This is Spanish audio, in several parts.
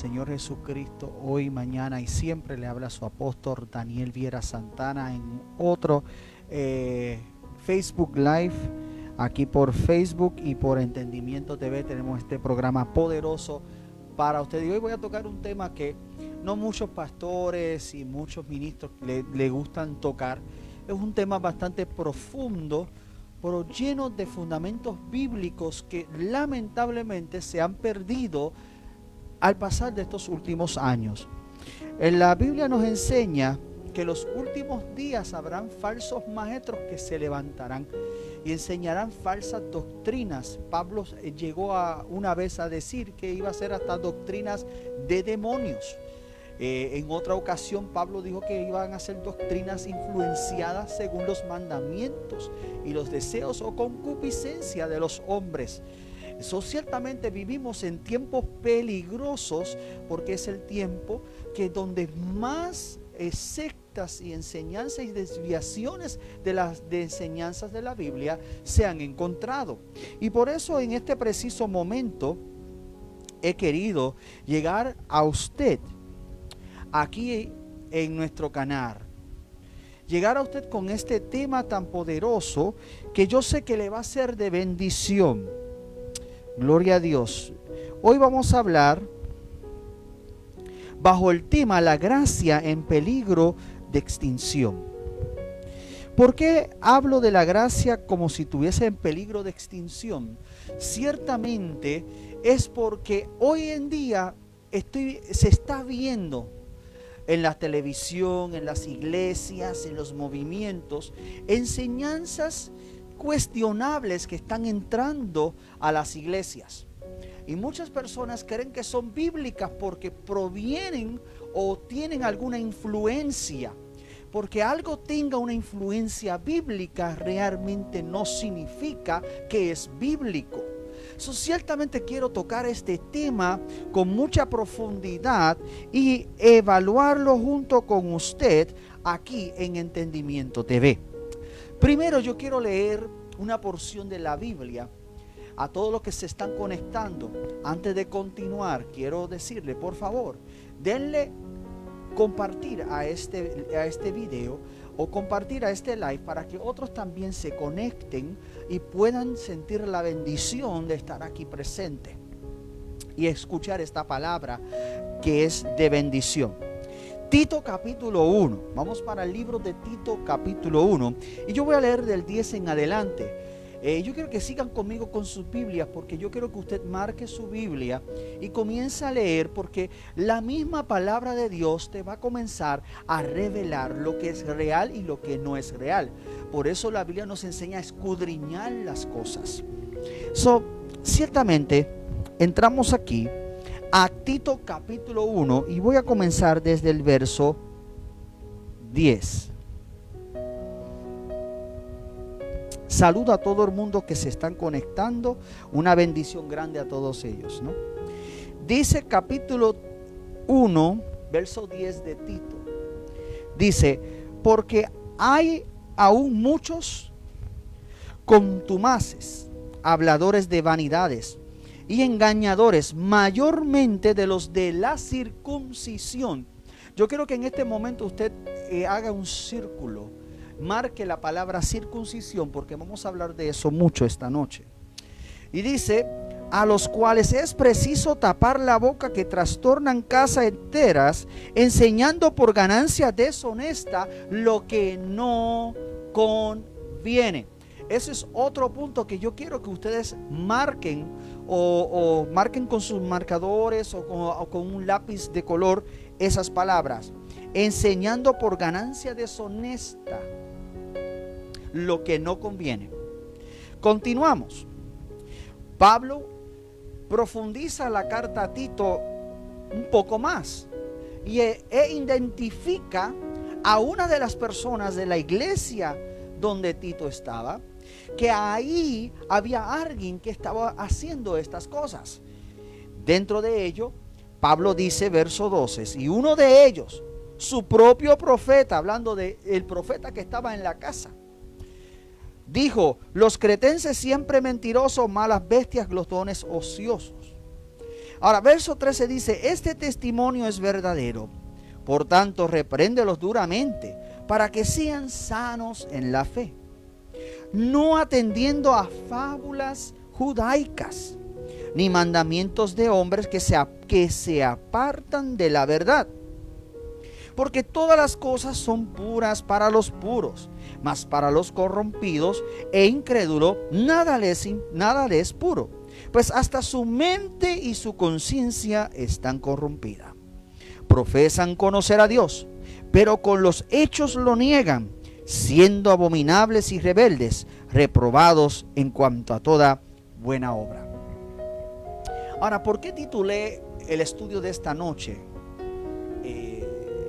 Señor Jesucristo, hoy, mañana y siempre. Le habla su apóstol Daniel Viera Santana en otro Facebook Live. Aquí por Facebook y por Entendimiento TV tenemos este programa poderoso para ustedes. Y hoy voy a tocar un tema que no muchos pastores y muchos ministros le gustan tocar. Es un tema bastante profundo, pero lleno de fundamentos bíblicos que lamentablemente se han perdido al pasar de estos últimos años. En la Biblia nos enseña que en los últimos días habrán falsos maestros que se levantarán y enseñarán falsas doctrinas. Pablo llegó una vez a decir que iba a ser hasta doctrinas de demonios. En otra ocasión Pablo dijo que iban a ser doctrinas influenciadas según los mandamientos y los deseos o concupiscencia de los hombres. Ciertamente vivimos en tiempos peligrosos, porque es el tiempo que donde más sectas y enseñanzas y desviaciones de enseñanzas de la Biblia se han encontrado. Y por eso en este preciso momento he querido llegar a usted aquí en nuestro canal, llegar a usted con este tema tan poderoso que yo sé que le va a ser de bendición. Gloria a Dios. Hoy vamos a hablar bajo el tema la gracia en peligro de extinción. ¿Por qué hablo de la gracia como si estuviese en peligro de extinción? Ciertamente es porque hoy en día se está viendo en la televisión, en las iglesias, en los movimientos, enseñanzas cuestionables que están entrando a las iglesias. Y muchas personas creen que son bíblicas porque provienen o tienen alguna influencia. Porque algo tenga una influencia bíblica realmente no significa que es bíblico. Ciertamente quiero tocar este tema con mucha profundidad y evaluarlo junto con usted aquí en Entendimiento TV. Primero yo quiero leer una porción de la Biblia a todos los que se están conectando. Antes de continuar, quiero decirle, por favor, denle compartir a este video o compartir a este live para que otros también se conecten y puedan sentir la bendición de estar aquí presente y escuchar esta palabra que es de bendición. Tito capítulo 1, vamos para el libro de Tito capítulo 1 y yo voy a leer del 10 en adelante. Yo quiero que sigan conmigo con sus Biblias, porque yo quiero que usted marque su Biblia y comience a leer, porque la misma palabra de Dios te va a comenzar a revelar lo que es real y lo que no es real. Por eso la Biblia nos enseña a escudriñar las cosas. Ciertamente entramos aquí a Tito capítulo 1 y voy a comenzar desde el verso 10. Saludo a todo el mundo que se están conectando. Una bendición grande a todos ellos, ¿no? Dice capítulo 1, verso 10 de Tito. Dice, porque hay aún muchos contumaces, habladores de vanidades y engañadores, mayormente de los de la circuncisión. Yo quiero que en este momento usted haga un círculo. Marque la palabra circuncisión, porque vamos a hablar de eso mucho esta noche. Y dice, a los cuales es preciso tapar la boca, que trastornan casas enteras, enseñando por ganancia deshonesta lo que no conviene. Ese es otro punto que yo quiero que ustedes marquen o marquen con sus marcadores o con un lápiz de color esas palabras. Enseñando por ganancia deshonesta lo que no conviene. Continuamos. Pablo profundiza la carta a Tito un poco más y identifica a una de las personas de la iglesia donde Tito estaba, que ahí había alguien que estaba haciendo estas cosas. Dentro de ello, Pablo dice, verso 12, y uno de ellos, su propio profeta, hablando del profeta que estaba en la casa, dijo, los cretenses siempre mentirosos, malas bestias, glotones ociosos. Ahora, verso 13 dice, este testimonio es verdadero. Por tanto, repréndelos duramente para que sean sanos en la fe, no atendiendo a fábulas judaicas, ni mandamientos de hombres que se apartan de la verdad. Porque todas las cosas son puras para los puros, mas para los corrompidos e incrédulos nada les es puro, pues hasta su mente y su conciencia están corrompidas. Profesan conocer a Dios, pero con los hechos lo niegan, siendo abominables y rebeldes, reprobados en cuanto a toda buena obra. Ahora, ¿por qué titulé el estudio de esta noche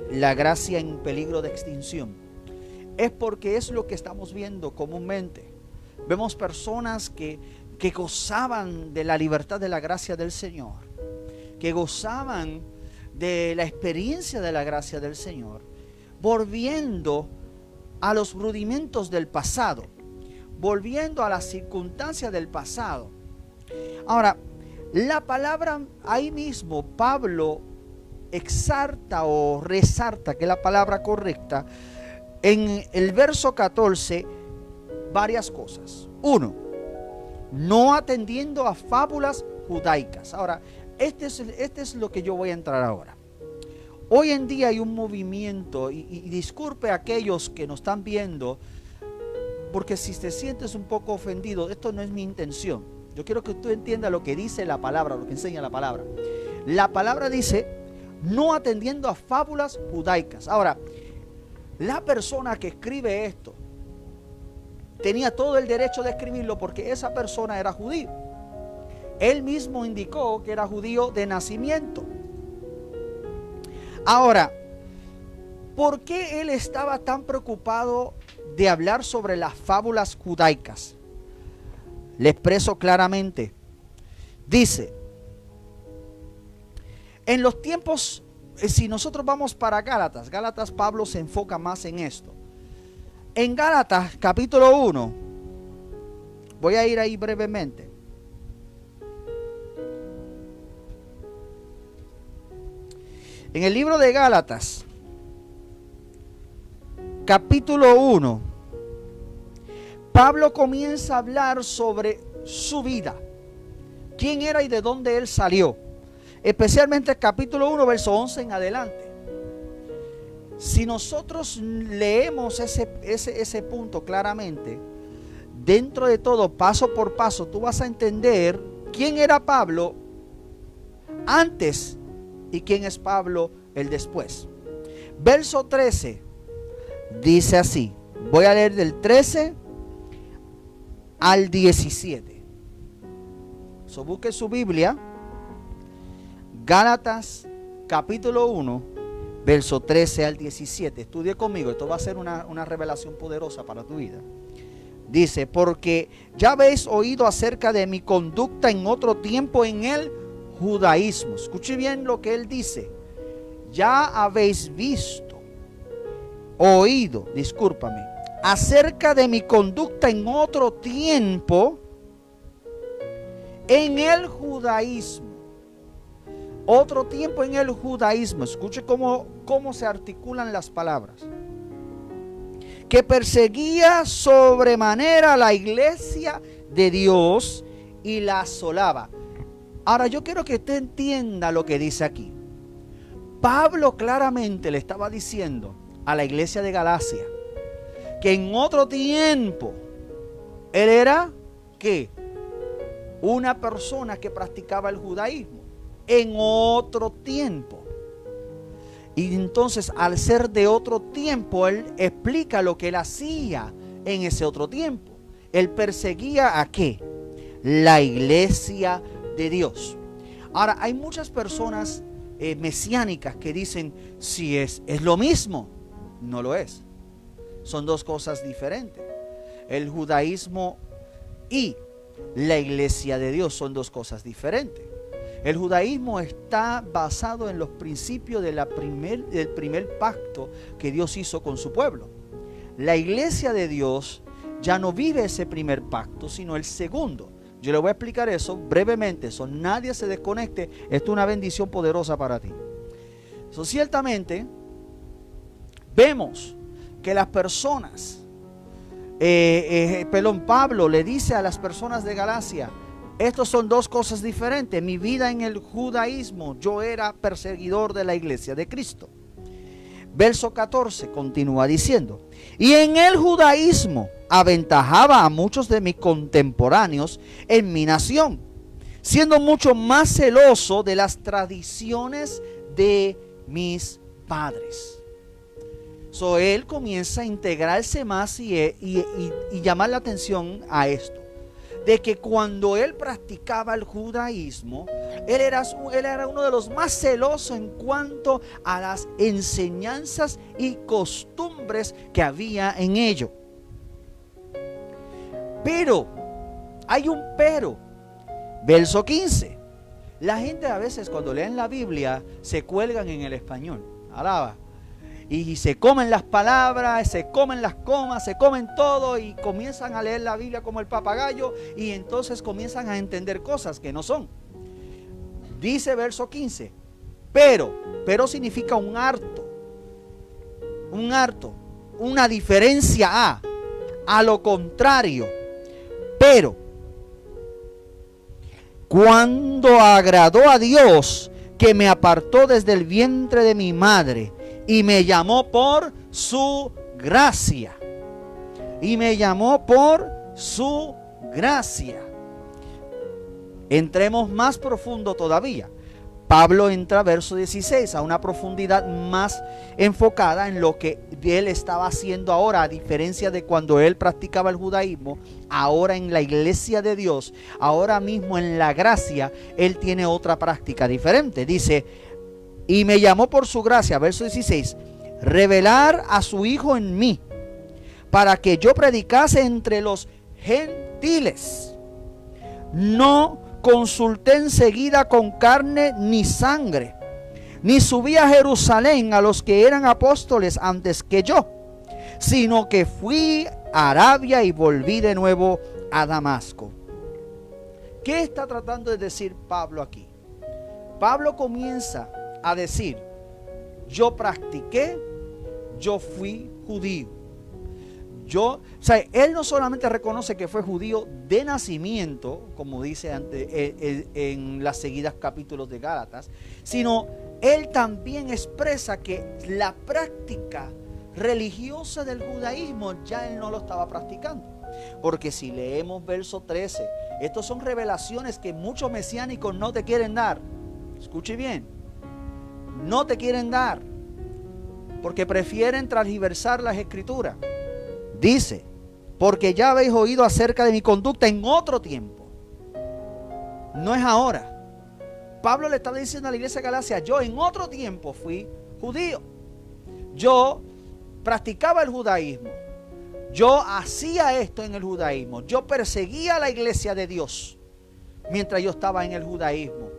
La gracia en peligro de extinción? Es porque es lo que estamos viendo comúnmente. Vemos personas que gozaban de la libertad de la gracia del Señor, que gozaban de la experiencia de la gracia del Señor, volviendo a los rudimentos del pasado, volviendo a las circunstancias del pasado. Ahora, la palabra ahí mismo, Pablo exalta o resalta, que es la palabra correcta, en el verso 14, varias cosas. Uno, no atendiendo a fábulas judaicas. Ahora, este es lo que yo voy a entrar ahora. Hoy en día hay un movimiento, y disculpe a aquellos que nos están viendo, porque si te sientes un poco ofendido, esto no es mi intención. Yo quiero que tú entiendas lo que dice la palabra, lo que enseña la palabra. La palabra dice, no atendiendo a fábulas judaicas. Ahora, la persona que escribe esto tenía todo el derecho de escribirlo porque esa persona era judío. Él mismo indicó que era judío de nacimiento. Ahora, ¿por qué él estaba tan preocupado de hablar sobre las fábulas judaicas? Le expreso claramente. Dice, en los tiempos, si nosotros vamos para Gálatas, Pablo se enfoca más en esto. En Gálatas capítulo 1, voy a ir ahí brevemente. En el libro de Gálatas, capítulo 1, Pablo comienza a hablar sobre su vida, quién era y de dónde él salió. Especialmente el capítulo 1, verso 11 en adelante. Si nosotros leemos ese punto claramente, dentro de todo, paso por paso, tú vas a entender quién era Pablo antes y quién es Pablo el después. Verso 13 dice así. Voy a leer del 13 al 17. Busque su Biblia. Gálatas capítulo 1, verso 13 al 17. Estudie conmigo, esto va a ser una revelación poderosa para tu vida. Dice, porque ya habéis oído acerca de mi conducta en otro tiempo en el judaísmo. Escuche bien lo que él dice. Ya habéis oído acerca de mi conducta en otro tiempo en el judaísmo. Otro tiempo en el judaísmo. Escuche cómo se articulan las palabras. Que perseguía sobremanera la iglesia de Dios y la asolaba. Ahora yo quiero que usted entienda lo que dice aquí. Pablo claramente le estaba diciendo a la iglesia de Galacia que en otro tiempo él era ¿qué? Una persona que practicaba el judaísmo. En otro tiempo. Y entonces, al ser de otro tiempo, él explica lo que él hacía en ese otro tiempo. Él perseguía ¿a qué? La iglesia de Dios. Ahora, hay muchas personas mesiánicas que dicen, si es lo mismo. No lo es. Son dos cosas diferentes. El judaísmo y la iglesia de Dios son dos cosas diferentes. El judaísmo está basado en los principios del primer pacto que Dios hizo con su pueblo. La iglesia de Dios ya no vive ese primer pacto, sino el segundo. Yo le voy a explicar eso brevemente. Nadie se desconecte. Esto es una bendición poderosa para ti. Ciertamente, vemos que las personas, Pablo le dice a las personas de Galacia, estos son dos cosas diferentes. Mi vida en el judaísmo, yo era perseguidor de la iglesia de Cristo. Verso 14 continúa diciendo, y en el judaísmo aventajaba a muchos de mis contemporáneos en mi nación, siendo mucho más celoso de las tradiciones de mis padres. Él comienza a integrarse más y llamar la atención a esto, de que cuando él practicaba el judaísmo, él era uno de los más celosos en cuanto a las enseñanzas y costumbres que había en ello. Pero, hay un pero. Verso 15. La gente a veces cuando leen la Biblia se cuelgan en el español. Alaba. Y se comen las palabras, se comen las comas, se comen todo y comienzan a leer la Biblia como el papagayo y entonces comienzan a entender cosas que no son. Dice verso 15, pero significa un harto, una diferencia a lo contrario. Pero cuando agradó a Dios que me apartó desde el vientre de mi madre y me llamó por su gracia. Entremos más profundo todavía. Pablo entra, verso 16, a una profundidad más enfocada en lo que él estaba haciendo ahora, a diferencia de cuando él practicaba el judaísmo. Ahora en la iglesia de Dios, ahora mismo en la gracia, él tiene otra práctica diferente. Dice, y me llamó por su gracia, verso 16, revelar a su Hijo en mí, para que yo predicase entre los gentiles. No consulté enseguida con carne ni sangre, ni subí a Jerusalén a los que eran apóstoles antes que yo, sino que fui a Arabia y volví de nuevo a Damasco. ¿Qué está tratando de decir Pablo aquí? Pablo comienza a decir, yo practiqué, yo fui judío. Él no solamente reconoce que fue judío de nacimiento, como dice en las seguidas capítulos de Gálatas, sino él también expresa que la práctica religiosa del judaísmo ya él no lo estaba practicando. Porque si leemos verso 13, estos son revelaciones que muchos mesiánicos no te quieren dar. Escuche bien, no te quieren dar, porque prefieren transversar las escrituras. Dice, porque ya habéis oído acerca de mi conducta en otro tiempo. No es ahora. Pablo le estaba diciendo a la iglesia de Galacia, yo en otro tiempo fui judío. Yo practicaba el judaísmo. Yo hacía esto en el judaísmo. Yo perseguía a la iglesia de Dios mientras yo estaba en el judaísmo.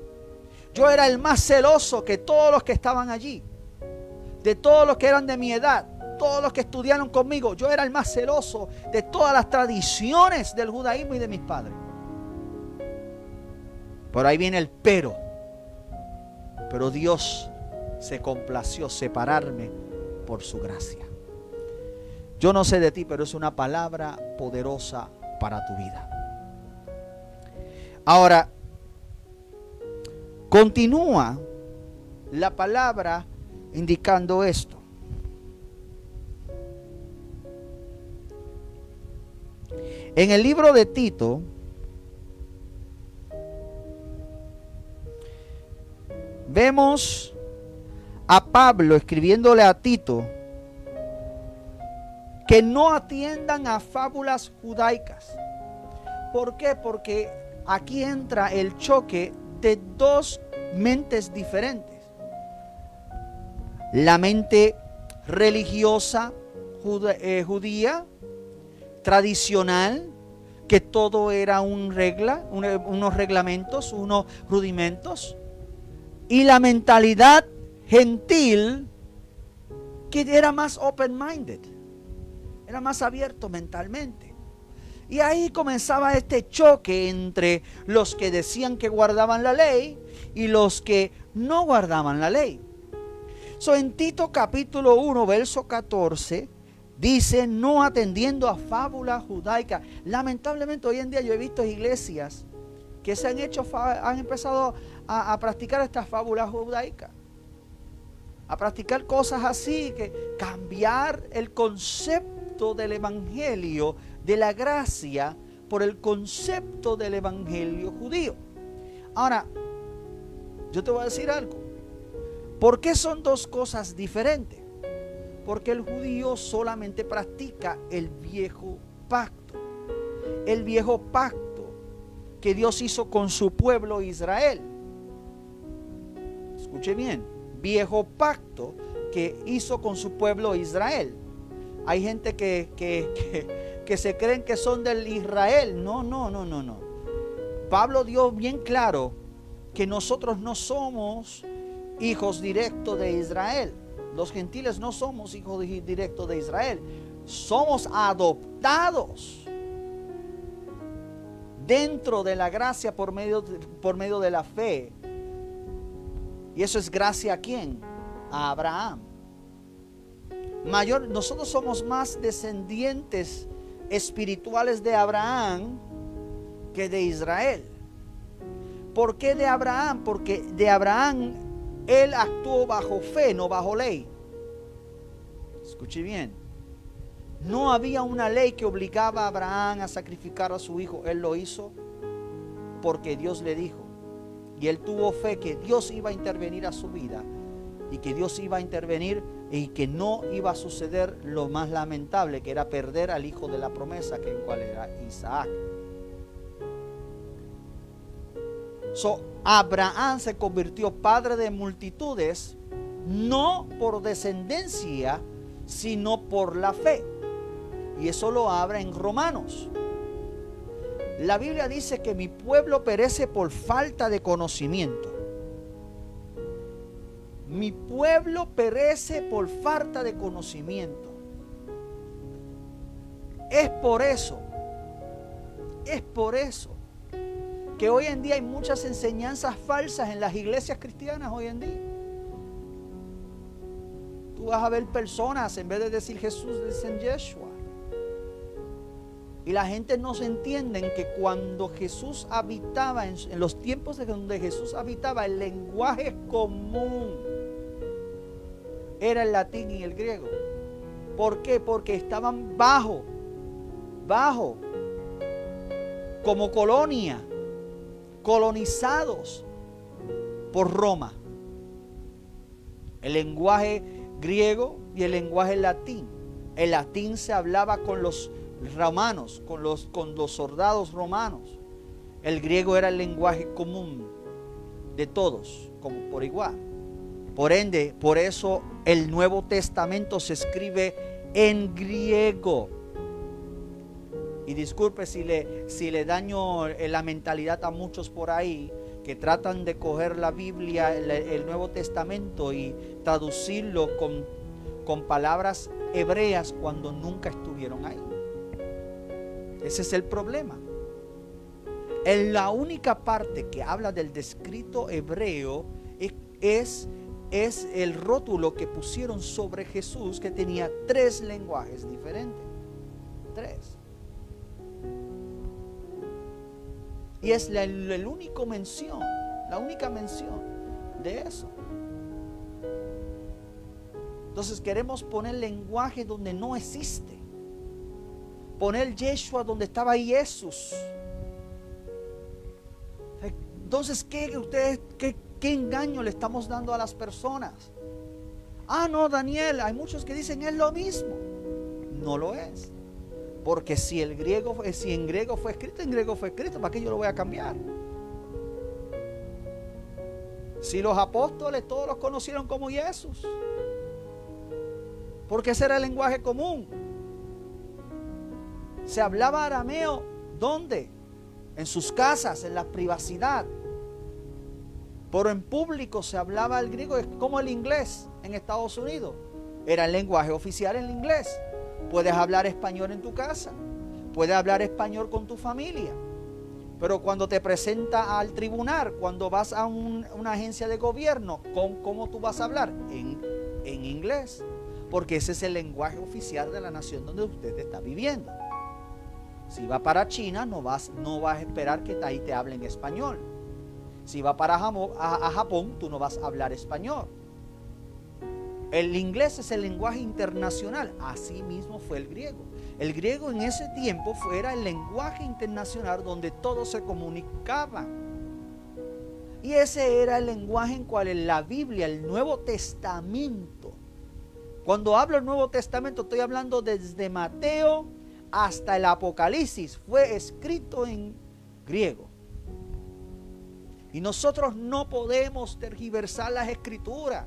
Yo era el más celoso que todos los que estaban allí. De todos los que eran de mi edad. Todos los que estudiaron conmigo, yo era el más celoso de todas las tradiciones del judaísmo y de mis padres. Por ahí viene el pero. Pero Dios se complació separarme por su gracia. Yo no sé de ti, pero es una palabra poderosa para tu vida. Ahora, continúa la palabra indicando esto. En el libro de Tito, vemos a Pablo escribiéndole a Tito que no atiendan a fábulas judaicas. ¿Por qué? Porque aquí entra el choque de dos mentes diferentes. La mente religiosa judía, tradicional, que todo era unos reglamentos, unos rudimentos, y la mentalidad gentil que era más open-minded, era más abierto mentalmente. Y ahí comenzaba este choque entre los que decían que guardaban la ley y los que no guardaban la ley. En Tito capítulo 1, verso 14, dice, no atendiendo a fábulas judaicas. Lamentablemente hoy en día yo he visto iglesias que han empezado a practicar estas fábulas judaicas. A practicar cosas así, que cambiar el concepto del evangelio de la gracia por el concepto del evangelio judío. Ahora, yo te voy a decir algo. ¿Por qué son dos cosas diferentes? Porque el judío solamente practica el viejo pacto. El viejo pacto que Dios hizo con su pueblo Israel. Escuche bien, viejo pacto que hizo con su pueblo Israel. Hay gente que se creen que son del Israel. No. Pablo dio bien claro que nosotros no somos hijos directos de Israel. Los gentiles no somos hijos directos de Israel. Somos adoptados dentro de la gracia por medio de la fe. Y eso es gracia a ¿quién? A Abraham. Nosotros somos más descendientes espirituales de Abraham que de Israel. ¿Por qué de Abraham? Porque de Abraham él actuó bajo fe, no bajo ley. Escuche bien. No había una ley que obligaba a Abraham a sacrificar a su hijo. Él lo hizo porque Dios le dijo. Y él tuvo fe que Dios iba a intervenir a su vida. Y que Dios iba a intervenir y que no iba a suceder lo más lamentable, que era perder al hijo de la promesa, que en cual era Isaac. Abraham se convirtió padre de multitudes, no por descendencia, sino por la fe. Y eso lo habla en Romanos. La Biblia dice que mi pueblo perece por falta de conocimiento. Mi pueblo perece por falta de conocimiento. Es por eso que hoy en día hay muchas enseñanzas falsas en las iglesias cristianas hoy en día. Tú vas a ver personas, en vez de decir Jesús, dicen Yeshua. Y la gente no se entiende que cuando Jesús habitaba, en los tiempos de donde Jesús habitaba, el lenguaje común era el latín y el griego. ¿Por qué? Porque estaban bajo, como colonia, colonizados por Roma. El lenguaje griego y el lenguaje latín. El latín se hablaba con los romanos, con los soldados romanos. El griego era el lenguaje común de todos, como por igual. Por ende, por eso el Nuevo Testamento se escribe en griego. Y disculpe si le daño la mentalidad a muchos por ahí que tratan de coger la Biblia, el Nuevo Testamento, y traducirlo con palabras hebreas cuando nunca estuvieron ahí. Ese es el problema. En la única parte que habla del descrito hebreo es el rótulo que pusieron sobre Jesús, que tenía 3 lenguajes diferentes. 3. Y es la única mención de eso. Entonces queremos poner lenguaje donde no existe. Poner Yeshua donde estaba Jesús. Entonces, ¿qué engaño le estamos dando a las personas? No, Daniel, hay muchos que dicen es lo mismo. No lo es. Porque si en griego fue escrito, en griego fue escrito. ¿Para qué yo lo voy a cambiar? Si los apóstoles todos los conocieron como Jesús, porque ese era el lenguaje común. Se hablaba arameo, ¿dónde? En sus casas, en la privacidad. Pero en público se hablaba el griego, como el inglés en Estados Unidos. Era el lenguaje oficial, el inglés. Puedes hablar español en tu casa. puedes hablar español con tu familia. Pero cuando te presenta al tribunal, cuando vas a una agencia de gobierno, ¿cómo tú vas a hablar? En inglés. Porque ese es el lenguaje oficial de la nación donde usted está viviendo. Si va para China, no vas a esperar que ahí te hablen español. Si va para Japón, tú no vas a hablar español. El inglés es el lenguaje internacional. Así mismo fue el griego. El griego en ese tiempo era el lenguaje internacional donde todos se comunicaban. Y ese era el lenguaje en cual en la Biblia, el Nuevo Testamento, cuando hablo del Nuevo Testamento, estoy hablando desde Mateo hasta el Apocalipsis, fue escrito en griego. Y nosotros no podemos tergiversar las escrituras.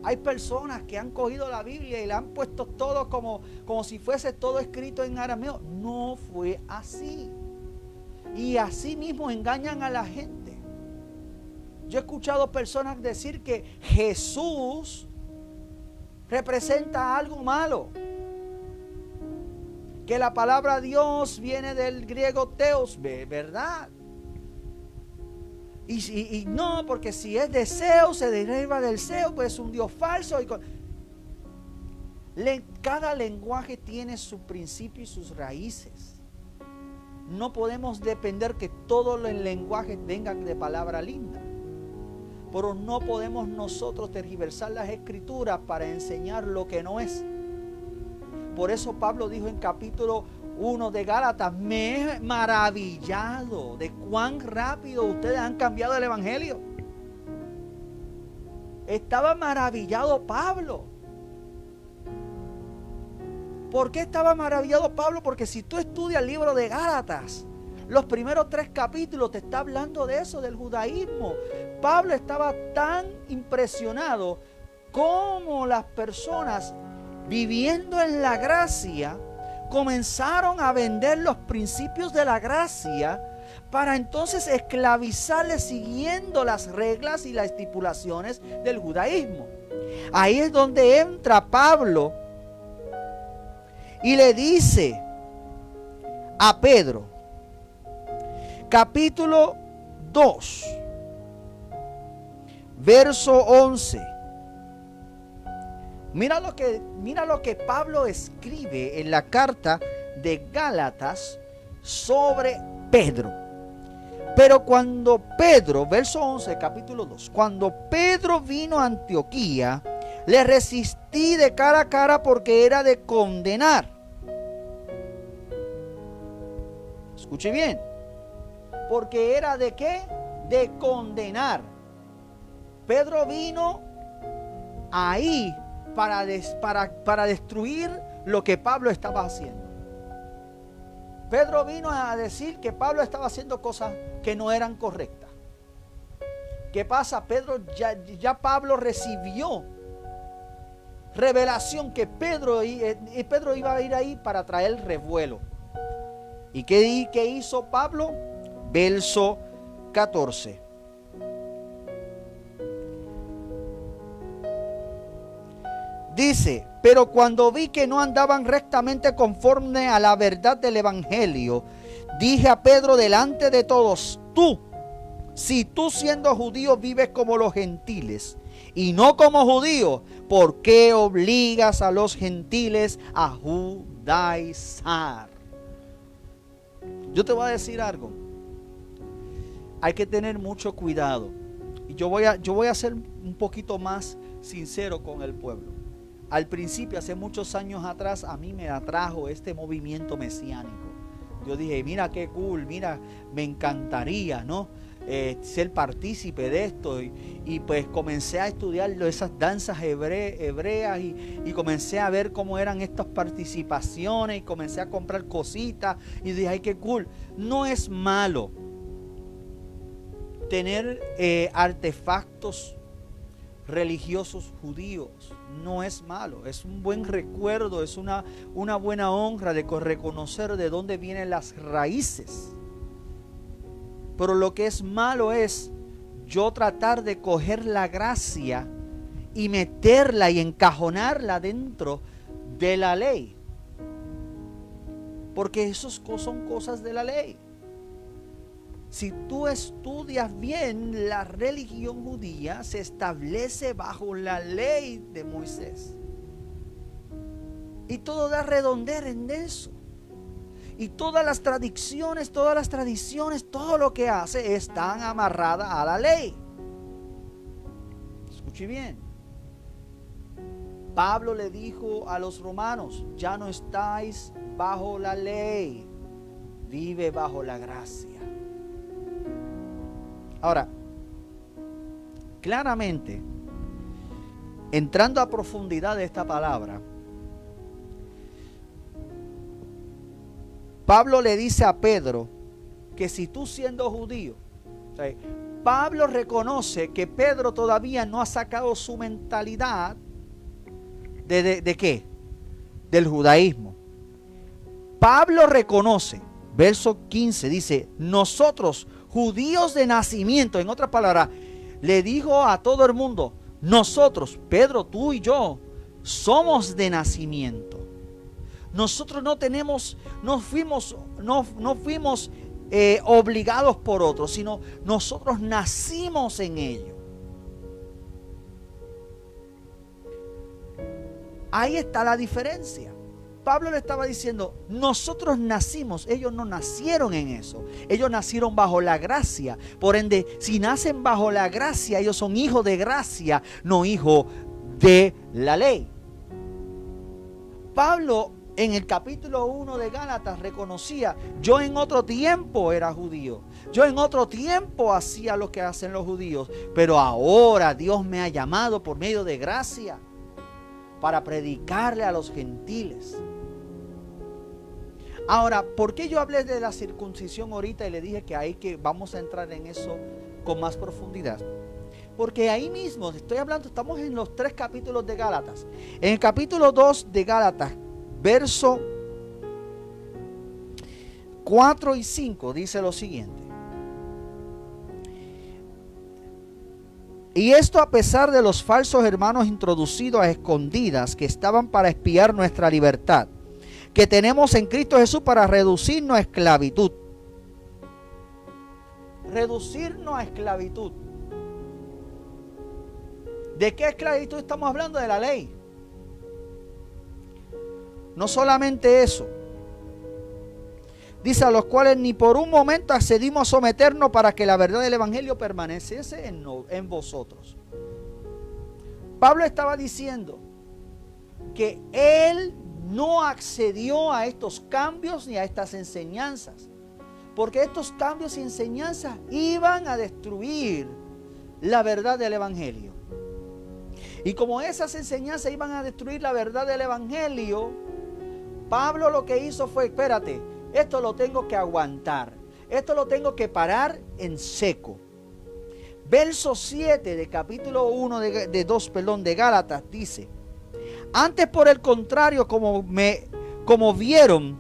Hay personas que han cogido la Biblia y le han puesto todo como si fuese todo escrito en arameo. No fue así. Y así mismo engañan a la gente. Yo he escuchado personas decir que Jesús representa algo malo. Que la palabra Dios viene del griego theos, ¿verdad? Y no, porque si es de Zeus, se deriva del Zeus, pues es un Dios falso. Cada lenguaje tiene su principio y sus raíces. No podemos depender que todo el lenguaje venga de palabra linda. Pero no podemos nosotros tergiversar las escrituras para enseñar lo que no es. Por eso Pablo dijo en capítulo 1 de Gálatas: me he maravillado de cuán rápido ustedes han cambiado el evangelio. Estaba maravillado Pablo. ¿Por qué estaba maravillado Pablo? Porque si tú estudias el libro de Gálatas, los primeros 3 capítulos te está hablando de eso, del judaísmo. Pablo estaba tan impresionado como las personas viviendo en la gracia comenzaron a vender los principios de la gracia para entonces esclavizarles siguiendo las reglas y las estipulaciones del judaísmo. Ahí es donde entra Pablo y le dice a Pedro, capítulo 2, verso 11. Mira lo que Pablo escribe en la carta de Gálatas sobre Pedro. Pero cuando Pedro, verso 11, capítulo 2, cuando Pedro vino a Antioquía, le resistí de cara a cara porque era de condenar. Escuche bien. Porque era de ¿qué? De condenar. Pedro vino ahí para destruir lo que Pablo estaba haciendo. Pedro vino a decir que Pablo estaba haciendo cosas que no eran correctas. ¿Qué pasa? Ya Pablo recibió revelación que Pedro iba a ir ahí para traer revuelo. ¿Y qué hizo Pablo? Verso 14. Dice: pero cuando vi que no andaban rectamente conforme a la verdad del evangelio, dije a Pedro delante de todos: si tú siendo judío vives como los gentiles y no como judío, ¿por qué obligas a los gentiles a judaizar? Yo te voy a decir algo. Hay que tener mucho cuidado. Y yo voy a ser un poquito más sincero con el pueblo. Al principio, hace muchos años atrás, a mí me atrajo este movimiento mesiánico. Yo dije, mira qué cool, mira, me encantaría, ¿no? Ser partícipe de esto. Y pues comencé a estudiar esas danzas hebreas y comencé a ver cómo eran estas participaciones y comencé a comprar cositas y dije, ay, qué cool. No es malo tener artefactos religiosos judíos, no es malo, es un buen recuerdo, es una buena honra de reconocer de dónde vienen las raíces. Pero lo que es malo es yo tratar de coger la gracia y meterla y encajonarla dentro de la ley. porque esos son cosas de la ley. Si tú estudias bien, la religión judía se establece bajo la ley de Moisés. Y todo da redondez en eso. Y todas las tradiciones, todo lo que hace están amarradas a la ley. Escuche bien. Pablo le dijo a los romanos, ya no estáis bajo la ley, vive bajo la gracia. Ahora, claramente, entrando a profundidad de esta palabra, Pablo le dice a Pedro que si tú siendo judío, Pablo reconoce que Pedro todavía no ha sacado su mentalidad ¿de qué? Del judaísmo. Pablo reconoce, verso 15 dice, nosotros judíos de nacimiento, en otras palabras, le dijo a todo el mundo, nosotros, Pedro, tú y yo, somos de nacimiento. Nosotros no fuimos obligados por otros, sino nosotros nacimos en ello. Ahí está la diferencia. Pablo le estaba diciendo, nosotros nacimos, ellos no nacieron en eso. Ellos nacieron bajo la gracia. Por ende, si nacen bajo la gracia, ellos son hijos de gracia, no hijos de la ley. Pablo en el capítulo 1 de Gálatas reconocía, yo en otro tiempo era judío, yo en otro tiempo hacía lo que hacen los judíos, pero ahora Dios me ha llamado por medio de gracia para predicarle a los gentiles. Ahora, ¿por qué yo hablé de la circuncisión ahorita y le dije que vamos a entrar en eso con más profundidad? Porque ahí mismo, estamos en los 3 capítulos de Gálatas. En el capítulo 2 de Gálatas, verso 4 y 5 dice lo siguiente. Y esto a pesar de los falsos hermanos introducidos a escondidas que estaban para espiar nuestra libertad, que tenemos en Cristo Jesús para reducirnos a esclavitud. Reducirnos a esclavitud. ¿De qué esclavitud estamos hablando? De la ley. No solamente eso. Dice, a los cuales ni por un momento accedimos a someternos para que la verdad del evangelio permaneciese en vosotros. Pablo estaba diciendo que él no accedió a estos cambios ni a estas enseñanzas, porque estos cambios y enseñanzas iban a destruir la verdad del evangelio. Y como esas enseñanzas iban a destruir la verdad del evangelio, Pablo lo que hizo fue, espérate, esto lo tengo que aguantar, esto lo tengo que parar en seco. Verso 7 de capítulo 1 de Gálatas dice, antes por el contrario, como vieron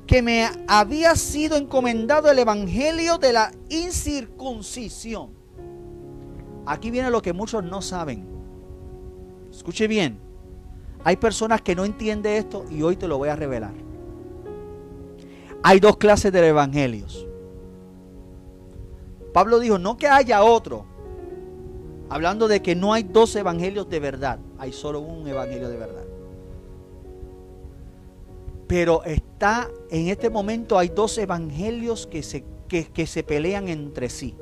que me había sido encomendado el evangelio de la incircuncisión. Aquí viene lo que muchos no saben. Escuche bien, hay personas que no entienden esto y hoy te lo voy a revelar. Hay 2 clases de evangelios. Pablo dijo, no que haya otro, hablando de que no hay 2 evangelios de verdad, hay solo un evangelio de verdad. Pero en este momento hay 2 evangelios que se pelean entre sí.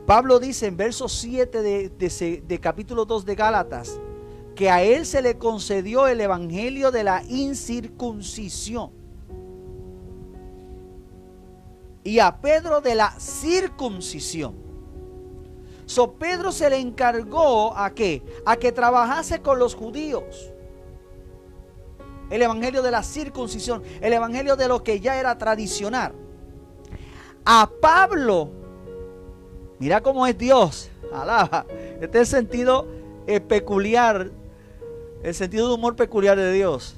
Pablo dice en verso 7 de capítulo 2 de Gálatas, que a él se le concedió el evangelio de la incircuncisión. Y a Pedro de la circuncisión. Pedro se le encargó ¿a qué? A que trabajase con los judíos. El evangelio de la circuncisión, el evangelio de lo que ya era tradicional. A Pablo, mira cómo es Dios, alaba. Este es el sentido peculiar, el sentido de humor peculiar de Dios.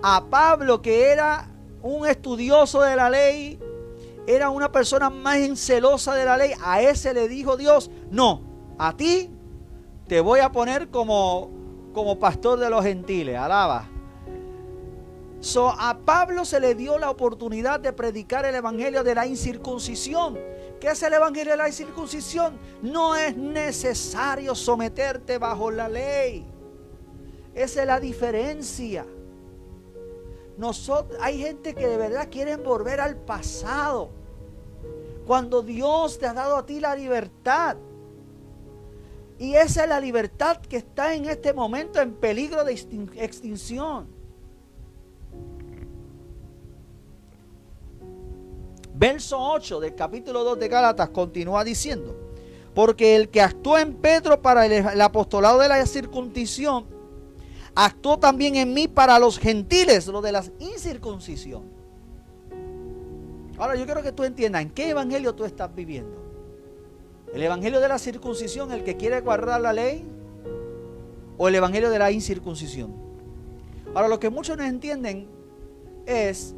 A Pablo, que era un estudioso de la ley, era una persona más celosa de la ley, a ese le dijo Dios, no, a ti te voy a poner como pastor de los gentiles, alaba. A Pablo se le dio la oportunidad de predicar el evangelio de la incircuncisión. ¿Qué es el evangelio de la incircuncisión? No es necesario someterte bajo la ley. Esa es la diferencia. Hay gente que de verdad quieren volver al pasado, cuando Dios te ha dado a ti la libertad. Y esa es la libertad que está en este momento en peligro de extinción. Verso 8 del capítulo 2 de Gálatas continúa diciendo: porque el que actuó en Pedro para el apostolado de la circuncisión, actuó también en mí para los gentiles, lo de la incircuncisión. Ahora yo quiero que tú entiendas en qué evangelio tú estás viviendo. ¿El evangelio de la circuncisión, el que quiere guardar la ley, o el evangelio de la incircuncisión? Ahora, lo que muchos no entienden es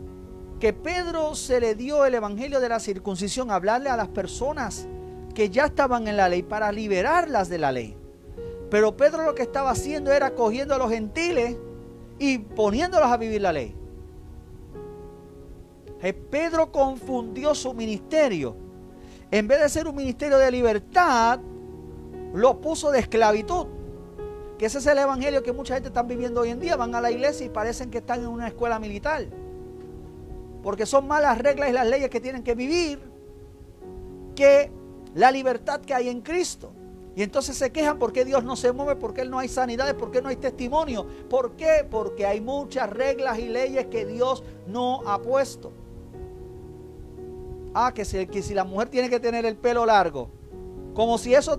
que Pedro se le dio el evangelio de la circuncisión, hablarle a las personas que ya estaban en la ley para liberarlas de la ley. Pero Pedro lo que estaba haciendo era cogiendo a los gentiles y poniéndolos a vivir la ley. Pedro confundió su ministerio. En vez de ser un ministerio de libertad, lo puso de esclavitud. Que ese es el evangelio que mucha gente está viviendo hoy en día. Van a la iglesia y parecen que están en una escuela militar, porque son más las reglas y las leyes que tienen que vivir que la libertad que hay en Cristo. Y entonces se quejan porque Dios no se mueve, porque no hay sanidades, porque no hay testimonio. ¿Por qué? Porque hay muchas reglas y leyes que Dios no ha puesto. Que si la mujer tiene que tener el pelo largo, como si eso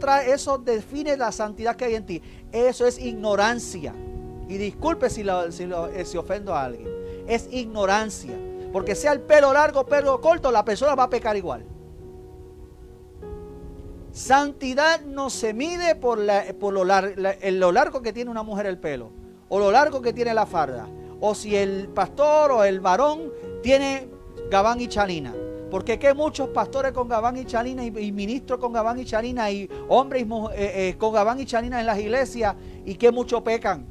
define la santidad que hay en ti. Eso es ignorancia. Y disculpe si ofendo a alguien. Es ignorancia. Porque sea el pelo largo o pelo corto, la persona va a pecar igual. Santidad no se mide por lo largo que tiene una mujer el pelo, o lo largo que tiene la farda, o si el pastor o el varón tiene gabán y chalina. Porque que muchos pastores con gabán y chalina y ministros con gabán y chalina y hombres con gabán y chalina en las iglesias, y que muchos pecan.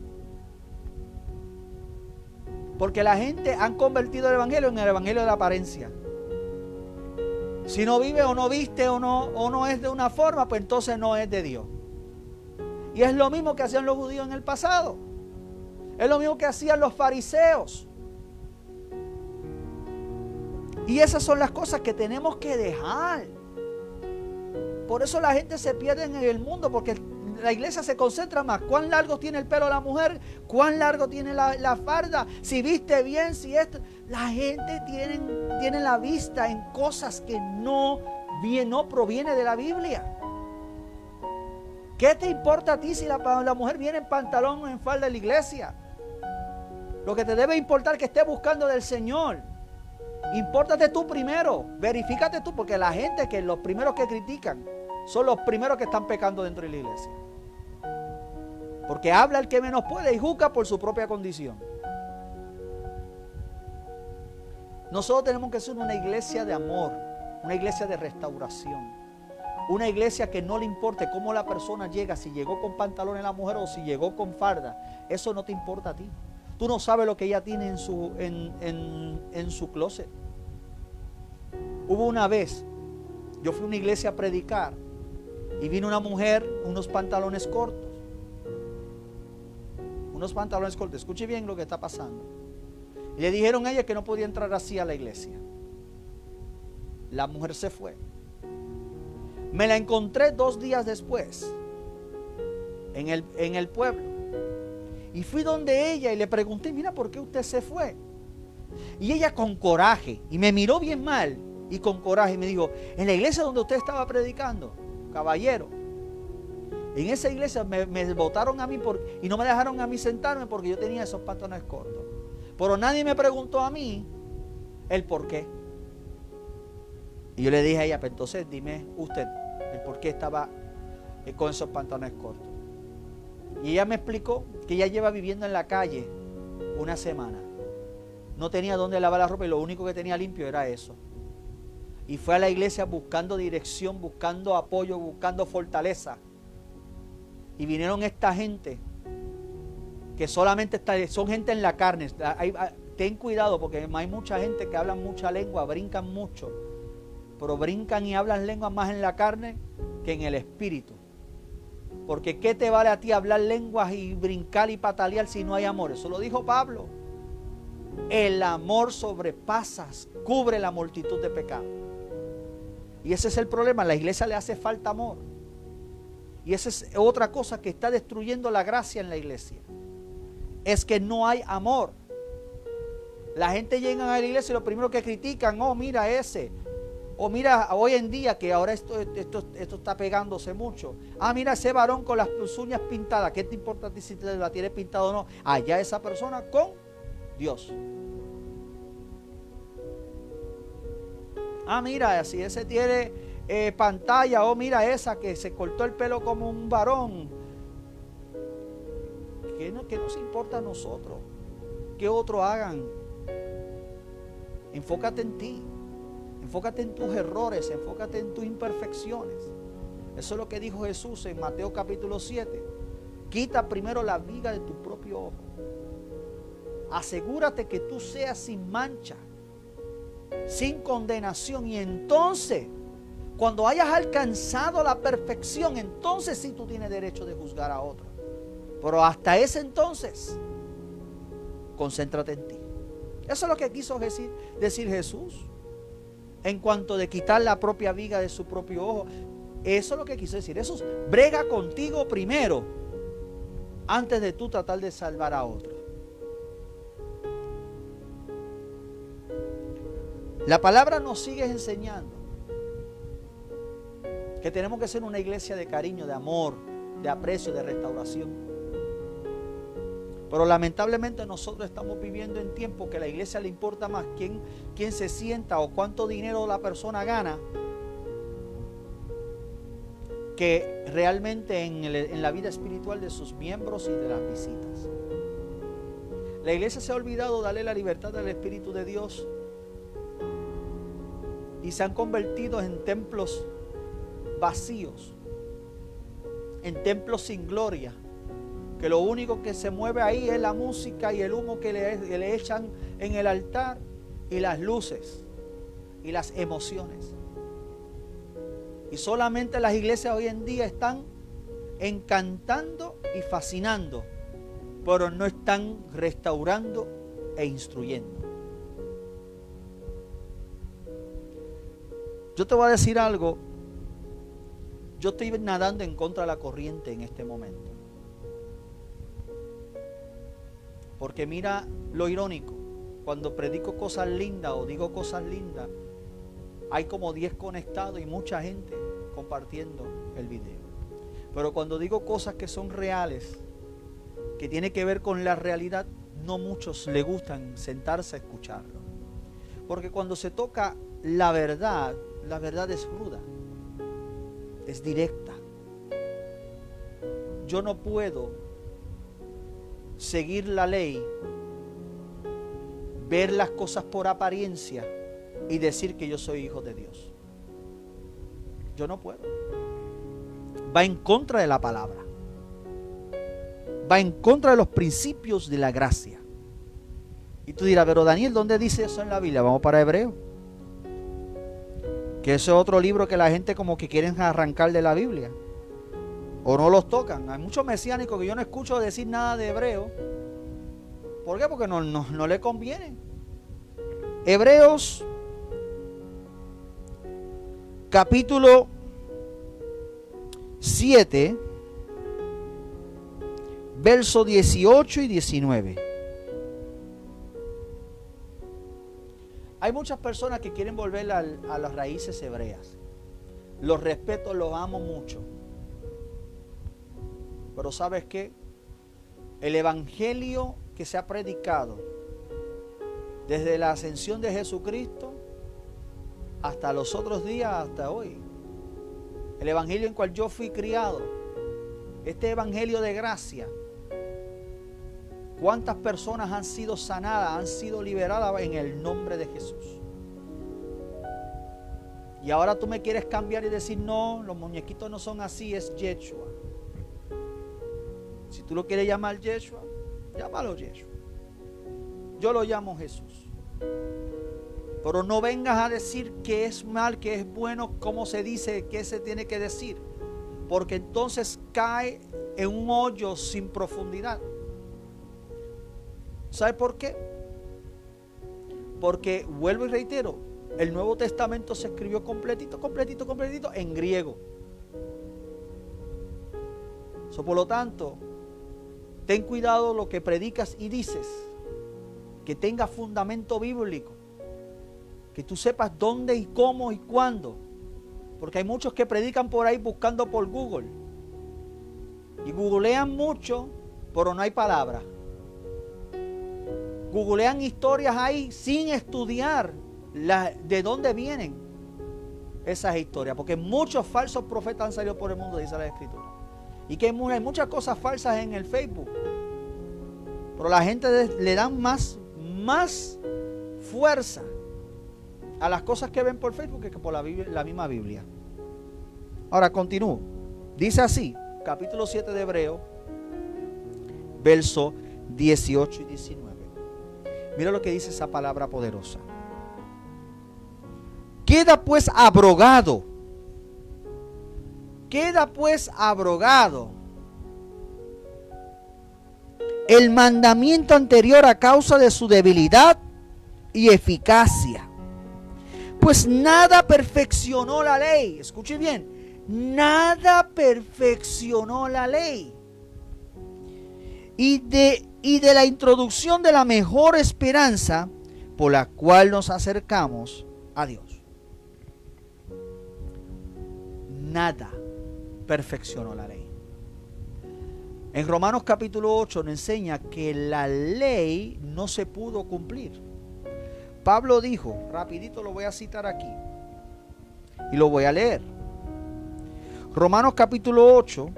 Porque la gente han convertido el evangelio en el evangelio de la apariencia. Si no vive o no viste o no es de una forma, pues entonces no es de Dios. Y es lo mismo que hacían los judíos en el pasado. Es lo mismo que hacían los fariseos. Y esas son las cosas que tenemos que dejar. Por eso la gente se pierde en el mundo, porque la iglesia se concentra más. ¿Cuán largo tiene el pelo la mujer? ¿Cuán largo tiene la farda? Si viste bien, si esto. La gente tiene la vista en cosas que no proviene de la Biblia. ¿Qué te importa a ti si la mujer viene en pantalón o en falda de la iglesia? Lo que te debe importar es que esté buscando del Señor. Impórtate tú primero, verifícate tú, porque la gente que los primeros que critican son los primeros que están pecando dentro de la iglesia. Porque habla el que menos puede y juzga por su propia condición. Nosotros tenemos que ser una iglesia de amor, una iglesia de restauración, una iglesia que no le importe cómo la persona llega, si llegó con pantalones la mujer o si llegó con farda. Eso no te importa a ti. Tú no sabes lo que ella tiene en su closet. Hubo una vez, yo fui a una iglesia a predicar y vino una mujer, unos pantalones cortos. Escuche bien lo que está pasando. Y le dijeron a ella que no podía entrar así a la iglesia. La mujer se fue. Me la encontré 2 días después en el pueblo. Y fui donde ella y le pregunté: mira, ¿por qué usted se fue? Y ella con coraje, y me miró bien mal, y con coraje me dijo: en la iglesia donde usted estaba predicando, caballero, en esa iglesia me botaron a mí y no me dejaron a mí sentarme porque yo tenía esos pantalones cortos. Pero nadie me preguntó a mí el por qué. Y yo le dije a ella: pues entonces dime usted el por qué estaba con esos pantalones cortos. Y ella me explicó que ella lleva viviendo en la calle 1 semana. No tenía dónde lavar la ropa y lo único que tenía limpio era eso. Y fue a la iglesia buscando dirección, buscando apoyo, buscando fortaleza. Y vinieron esta gente que solamente son gente en la carne. ten cuidado, porque hay mucha gente que habla mucha lengua, brincan mucho, pero brincan y hablan lenguas más en la carne que en el espíritu. Porque ¿qué te vale a ti hablar lenguas y brincar y patalear si no hay amor? Eso lo dijo Pablo. El amor sobrepasa, cubre la multitud de pecados. Y ese es el problema, a la iglesia le hace falta amor. Y esa es otra cosa que está destruyendo la gracia en la iglesia. Es que no hay amor. La gente llega a la iglesia y lo primero que critican, oh mira ese, o mira hoy en día que ahora esto está pegándose mucho. Ah, mira ese varón con las uñas pintadas, ¿qué te importa a ti si te la tienes pintada o no? Allá esa persona con Dios. Ah, mira, si ese tiene pantalla, oh mira esa que se cortó el pelo como un varón. ¿Qué nos importa a nosotros? ¿Qué otros hagan? Enfócate en ti, enfócate en tus errores, enfócate en tus imperfecciones. Eso es lo que dijo Jesús en Mateo capítulo 7. Quita primero la viga de tu propio ojo. Asegúrate que tú seas sin mancha, sin condenación, y entonces, cuando hayas alcanzado la perfección, entonces sí tú tienes derecho de juzgar a otro. Pero hasta ese entonces, concéntrate en ti. Eso es lo que quiso decir Jesús en cuanto de quitar la propia viga de su propio ojo. Eso es lo que quiso decir. Jesús, brega contigo primero antes de tú tratar de salvar a otro. La palabra nos sigue enseñando que tenemos que ser una iglesia de cariño, de amor, de aprecio, de restauración. Pero lamentablemente nosotros estamos viviendo en tiempos que a la iglesia le importa más quién se sienta o cuánto dinero la persona gana, que realmente en la vida espiritual de sus miembros y de las visitas. La iglesia se ha olvidado darle la libertad al Espíritu de Dios y se han convertido en templos vacíos, en templos sin gloria, que lo único que se mueve ahí es la música y el humo que le echan en el altar y las luces y las emociones. Y solamente las iglesias hoy en día están encantando y fascinando, pero no están restaurando e instruyendo. Yo te voy a decir algo. Yo estoy nadando en contra de la corriente en este momento. Porque mira lo irónico, cuando predico cosas lindas o digo cosas lindas, hay como 10 conectados y mucha gente compartiendo el video. Pero cuando digo cosas que son reales, que tienen que ver con la realidad, no muchos les gustan sentarse a escucharlo. Porque cuando se toca la verdad es ruda, es directa. Yo no puedo seguir la ley, ver las cosas por apariencia y decir que yo soy hijo de Dios. Yo no puedo. Va en contra de la palabra. Va en contra de los principios de la gracia. Y tú dirás, pero Daniel, ¿dónde dice eso en la Biblia? Vamos para Hebreo. Que ese es otro libro que la gente como que quieren arrancar de la Biblia. O no los tocan. Hay muchos mesiánicos que yo no escucho decir nada de Hebreo. ¿Por qué? Porque no le conviene. Hebreos capítulo 7, verso 18 y 19. Hay muchas personas que quieren volver a las raíces hebreas. Los respeto, los amo mucho. Pero ¿sabes qué? El evangelio que se ha predicado desde la ascensión de Jesucristo hasta los otros días, hasta hoy, el evangelio en cual yo fui criado, este evangelio de gracia, ¿cuántas personas han sido sanadas, han sido liberadas en el nombre de Jesús? Y ahora tú me quieres cambiar y decir, no, los muñequitos no son así, es Yeshua. Si tú lo quieres llamar Yeshua, llámalo Yeshua. yo lo llamo Jesús. Pero no vengas a decir que es mal, que es bueno, cómo se dice, qué se tiene que decir. Porque entonces cae en un hoyo sin profundidad. ¿Sabe por qué? Porque, vuelvo y reitero, el Nuevo Testamento se escribió completito en griego. Por lo tanto, ten cuidado lo que predicas y dices, que tenga fundamento bíblico, que tú sepas dónde y cómo y cuándo, porque hay muchos que predican por ahí buscando por Google y googlean mucho, pero no hay palabra. Googlean historias ahí sin estudiar de dónde vienen esas historias, porque muchos falsos profetas han salido por el mundo, dice la Escritura. Y que hay muchas cosas falsas en el Facebook. Pero la gente le dan más fuerza a las cosas que ven por Facebook que por la misma Biblia. Ahora continúo. Dice así, capítulo 7 de Hebreo, verso 18 y 19. Mira lo que dice esa palabra poderosa. Queda pues abrogado el mandamiento anterior a causa de su debilidad y eficacia. Pues nada perfeccionó la ley. Escuche bien, nada perfeccionó la ley. Y de la introducción de la mejor esperanza por la cual nos acercamos a Dios. Nada perfeccionó la ley. En Romanos capítulo 8 nos enseña que la ley no se pudo cumplir. Pablo dijo, rapidito lo voy a citar aquí y lo voy a leer. Romanos capítulo 8,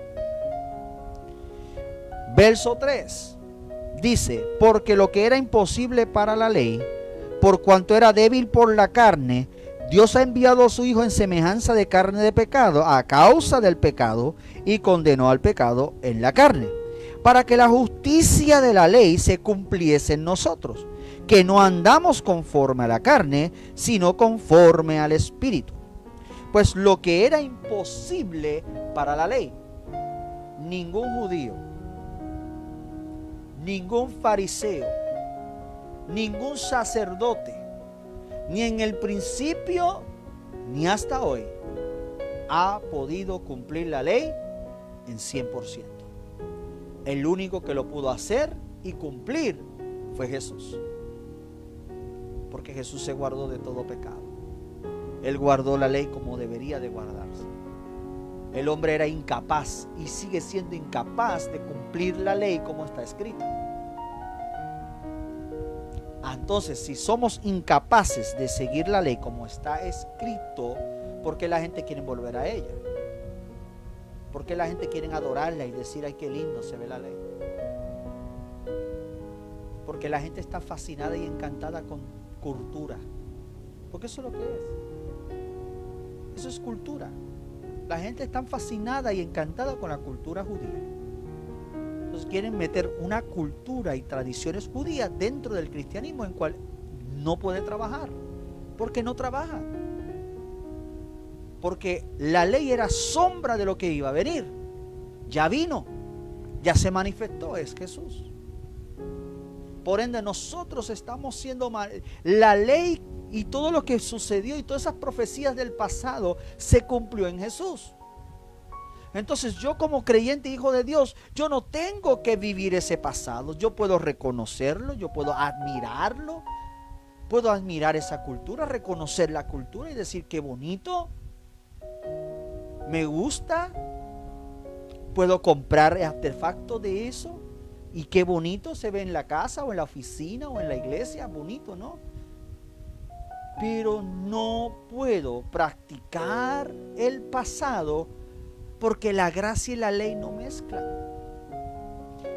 verso 3, dice, porque lo que era imposible para la ley, por cuanto era débil por la carne, Dios ha enviado a su Hijo en semejanza de carne de pecado a causa del pecado y condenó al pecado en la carne, para que la justicia de la ley se cumpliese en nosotros, que no andamos conforme a la carne, sino conforme al Espíritu. Pues lo que era imposible para la ley, ningún judío, ningún fariseo, ningún sacerdote, ni en el principio ni hasta hoy ha podido cumplir la ley en 100%. El único que lo pudo hacer y cumplir fue Jesús, porque Jesús se guardó de todo pecado. Él guardó la ley como debería de guardarse. El hombre era incapaz y sigue siendo incapaz de cumplir la ley como está escrita. Entonces, si somos incapaces de seguir la ley como está escrito, ¿por qué la gente quiere volver a ella? ¿Por qué la gente quiere adorarla y decir, ay, qué lindo se ve la ley? Porque la gente está fascinada y encantada con cultura. Porque eso es lo que es. Eso es cultura. La gente está fascinada y encantada con la cultura judía. Entonces quieren meter una cultura y tradiciones judías dentro del cristianismo en cual no puede trabajar. Porque no trabaja. Porque la ley era sombra de lo que iba a venir. Ya vino. Ya se manifestó. Es Jesús. Por ende, nosotros estamos siendo mal. La ley y todo lo que sucedió y todas esas profecías del pasado se cumplió en Jesús. Entonces yo como creyente hijo de Dios, yo no tengo que vivir ese pasado. Yo puedo reconocerlo, yo puedo admirarlo, puedo admirar esa cultura, reconocer la cultura y decir qué bonito, me gusta, puedo comprar artefactos de eso y qué bonito se ve en la casa o en la oficina o en la iglesia, bonito, ¿no? Pero no puedo practicar el pasado porque la gracia y la ley no mezclan.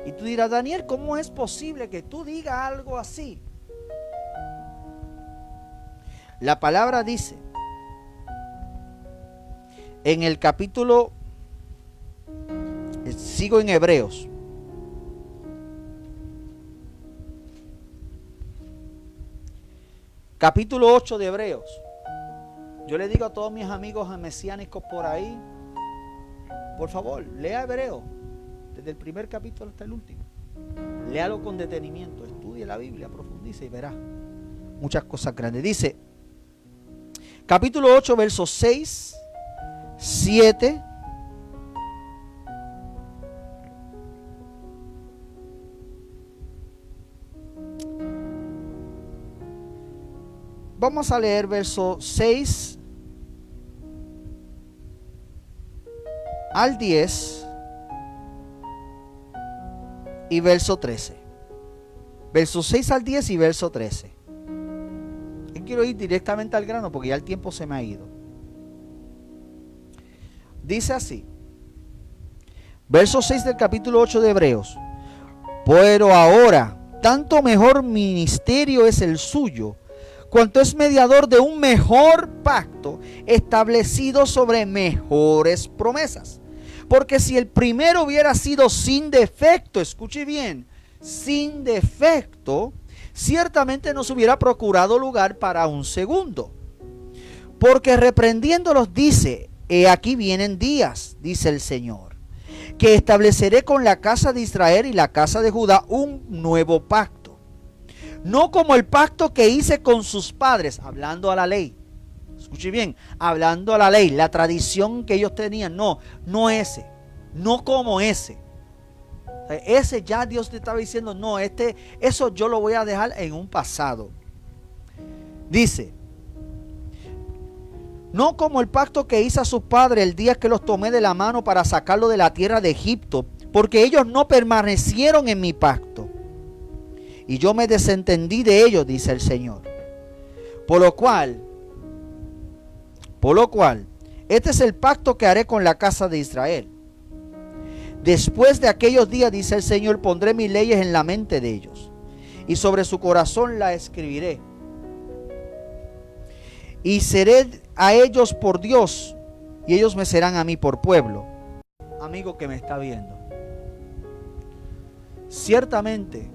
Y tú dirás, Daniel, ¿cómo es posible que tú digas algo así? La palabra dice, en el capítulo, sigo en Hebreos, Capítulo 8 de Hebreos. Yo le digo a todos mis amigos mesiánicos por ahí, por favor, lea Hebreo, desde el primer capítulo hasta el último. Léalo con detenimiento, estudie la Biblia, profundice y verá muchas cosas grandes. Dice, capítulo 8, versos 6, 7. Vamos a leer versos 6 al 10 y verso 13. Versos 6 al 10 y verso 13. Yo quiero ir directamente al grano porque ya el tiempo se me ha ido. Dice así, verso 6 del capítulo 8 de Hebreos. Pero ahora, tanto mejor ministerio es el suyo, cuanto es mediador de un mejor pacto establecido sobre mejores promesas. Porque si el primero hubiera sido sin defecto, escuche bien, sin defecto, ciertamente nos hubiera procurado lugar para un segundo. Porque reprendiéndolos dice, he aquí vienen días, dice el Señor, que estableceré con la casa de Israel y la casa de Judá un nuevo pacto. No como el pacto que hice con sus padres, hablando a la ley. Escuche bien, hablando a la ley, la tradición que ellos tenían. No ese, no como ese. Ese ya Dios te estaba diciendo, no, eso yo lo voy a dejar en un pasado. Dice, no como el pacto que hice a sus padres el día que los tomé de la mano para sacarlo de la tierra de Egipto, porque ellos no permanecieron en mi pacto. Y yo me desentendí de ellos, dice el Señor. Por lo cual, este es el pacto que haré con la casa de Israel. Después de aquellos días, dice el Señor, pondré mis leyes en la mente de ellos, y sobre su corazón las escribiré. Y seré a ellos por Dios, y ellos me serán a mí por pueblo. Amigo que me está viendo, ciertamente,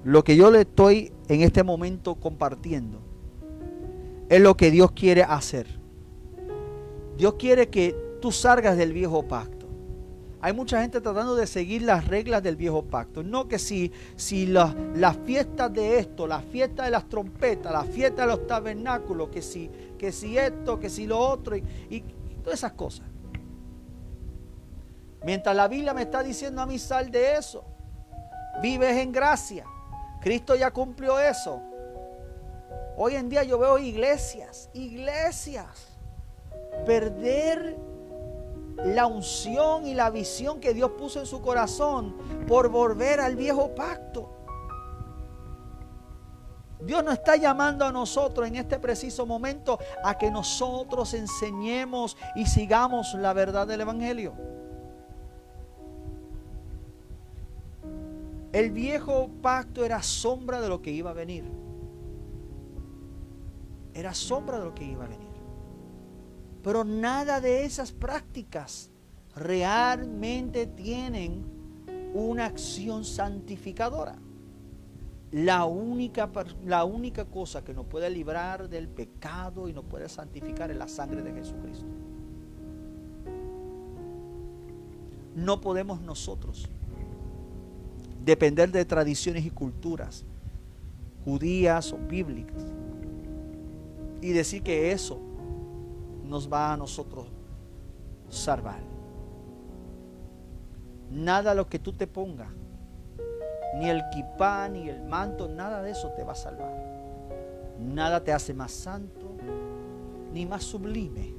lo que yo le estoy en este momento compartiendo es lo que Dios quiere hacer. Dios quiere que tú salgas del viejo pacto. Hay mucha gente tratando de seguir las reglas del viejo pacto. No que si las fiestas de esto, las fiestas de las trompetas, las fiestas de los tabernáculos, que si esto, que si lo otro y todas esas cosas. Mientras la Biblia me está diciendo a mí, sal de eso. Vives en gracia. Cristo ya cumplió eso. Hoy en día yo veo iglesias perder la unción y la visión que Dios puso en su corazón por volver al viejo pacto. Dios nos está llamando a nosotros en este preciso momento a que nosotros enseñemos y sigamos la verdad del Evangelio. El viejo pacto era sombra de lo que iba a venir. Era sombra de lo que iba a venir. Pero nada de esas prácticas realmente tienen una acción santificadora. La única cosa que nos puede librar del pecado y nos puede santificar es la sangre de Jesucristo. No podemos nosotros depender de tradiciones y culturas judías o bíblicas y decir que eso nos va a nosotros salvar. Nada lo que tú te pongas, ni el kipá, ni el manto, nada de eso te va a salvar. Nada te hace más santo, ni más sublime,